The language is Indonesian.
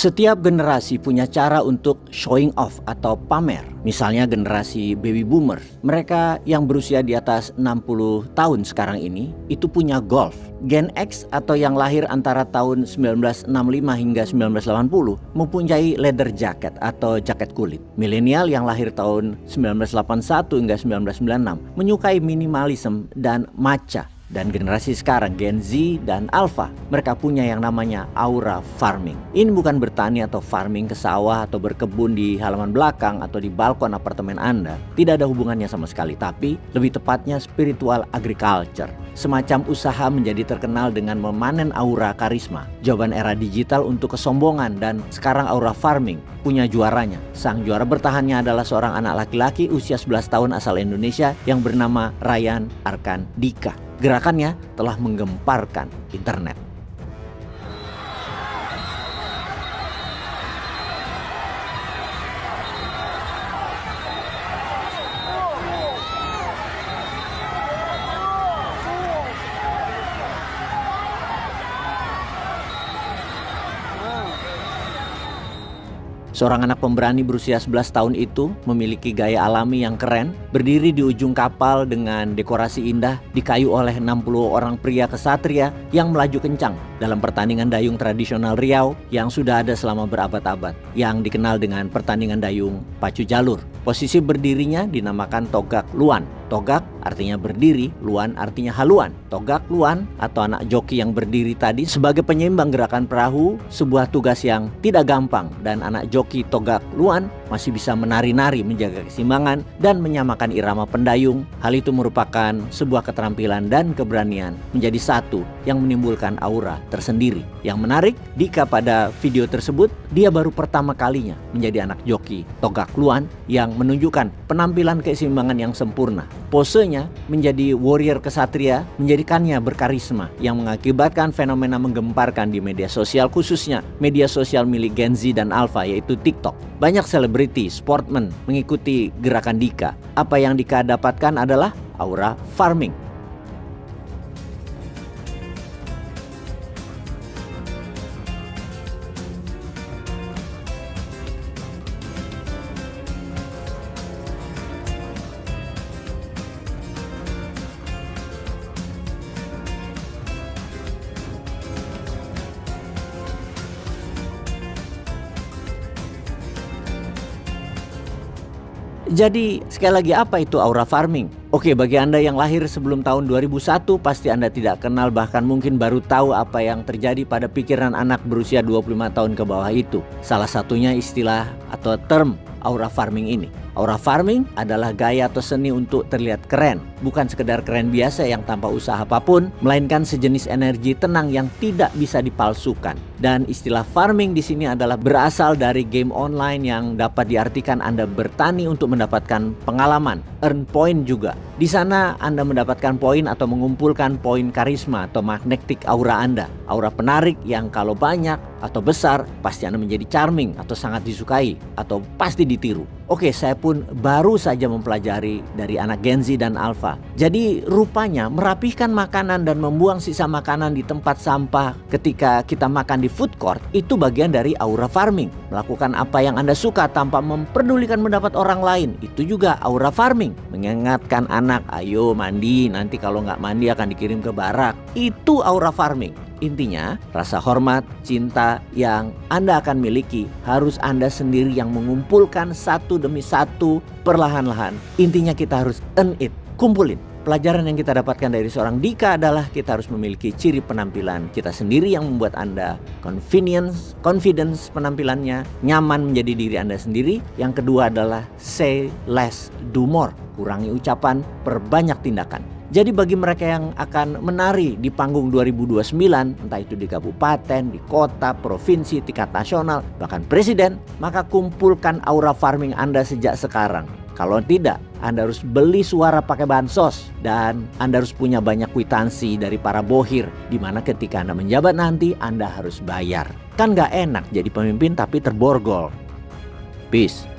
Setiap generasi punya cara untuk showing off atau pamer. Misalnya generasi baby boomer, mereka yang berusia di atas 60 tahun sekarang ini itu punya golf. Gen X atau yang lahir antara tahun 1965 hingga 1980 mempunyai leather jacket atau jaket kulit. Milenial yang lahir tahun 1981 hingga 1996 menyukai minimalism dan matcha. Dan generasi sekarang Gen Z dan Alpha, mereka punya yang namanya aura farming. Ini bukan bertani atau farming ke sawah atau berkebun di halaman belakang atau di balkon apartemen Anda. Tidak ada hubungannya sama sekali, tapi lebih tepatnya spiritual agriculture. Semacam usaha menjadi terkenal dengan memanen aura karisma. Jawaban era digital untuk kesombongan, dan sekarang aura farming punya juaranya. Sang juara bertahannya adalah seorang anak laki-laki usia 11 tahun asal Indonesia yang bernama Ryan Arkan Dika. Gerakannya telah menggemparkan internet. Seorang anak pemberani berusia 11 tahun itu memiliki gaya alami yang keren, berdiri di ujung kapal dengan dekorasi indah, dikayu oleh 60 orang pria kesatria yang melaju kencang dalam pertandingan dayung tradisional Riau yang sudah ada selama berabad-abad, yang dikenal dengan pertandingan dayung pacu jalur. Posisi berdirinya dinamakan Togak Luan. Togak artinya berdiri, Luan artinya haluan. Togak Luan atau anak joki yang berdiri tadi sebagai penyeimbang gerakan perahu, sebuah tugas yang tidak gampang, dan anak joki Togak Luan masih bisa menari-nari, menjaga keseimbangan dan menyamakan irama pendayung. Hal itu merupakan sebuah keterampilan dan keberanian menjadi satu yang menimbulkan aura tersendiri. Yang menarik, Dika pada video tersebut dia baru pertama kalinya menjadi anak joki Togak Luan yang menunjukkan penampilan keseimbangan yang sempurna. Posenya menjadi warrior kesatria menjadikannya berkarisma yang mengakibatkan fenomena menggemparkan di media sosial, khususnya media sosial milik Gen Z dan Alpha, yaitu TikTok. Banyak selebriti, sportman mengikuti gerakan Dika. Apa yang Dika dapatkan adalah aura farming. Jadi sekali lagi, apa itu aura farming? Oke, bagi Anda yang lahir sebelum tahun 2001 pasti Anda tidak kenal, bahkan mungkin baru tahu apa yang terjadi pada pikiran anak berusia 25 tahun ke bawah itu. Salah satunya istilah atau term aura farming ini. Aura farming adalah gaya atau seni untuk terlihat keren, bukan sekedar keren biasa yang tanpa usaha apapun, melainkan sejenis energi tenang yang tidak bisa dipalsukan. Dan istilah farming di sini adalah berasal dari game online yang dapat diartikan Anda bertani untuk mendapatkan pengalaman, earn point juga. Di sana Anda mendapatkan poin atau mengumpulkan poin karisma atau magnetik aura Anda. Aura penarik yang kalau banyak atau besar pasti Anda menjadi charming atau sangat disukai atau pasti ditiru. Oke, saya pun baru saja mempelajari dari anak Gen Z dan Alpha. Jadi rupanya merapihkan makanan dan membuang sisa makanan di tempat sampah ketika kita makan di food court itu bagian dari aura farming. Melakukan apa yang Anda suka tanpa memperdulikan pendapat orang lain itu juga aura farming. Mengingatkan anak, ayo mandi, nanti kalau nggak mandi akan dikirim ke barak. Itu aura farming. Intinya, rasa hormat, cinta yang Anda akan miliki harus Anda sendiri yang mengumpulkan satu demi satu perlahan-lahan. Intinya kita harus earn it, kumpulin. Pelajaran yang kita dapatkan dari seorang Dika adalah kita harus memiliki ciri penampilan kita sendiri yang membuat Anda confidence penampilannya, nyaman menjadi diri Anda sendiri. Yang kedua adalah say less, do more. Kurangi ucapan, perbanyak tindakan. Jadi bagi mereka yang akan menari di panggung 2029, entah itu di kabupaten, di kota, provinsi, tingkat nasional, bahkan presiden, maka kumpulkan aura farming Anda sejak sekarang. Kalau tidak, Anda harus beli suara pakai bansos, dan Anda harus punya banyak kwitansi dari para bohir, di mana ketika Anda menjabat nanti Anda harus bayar. Kan gak enak jadi pemimpin tapi terborgol. Peace.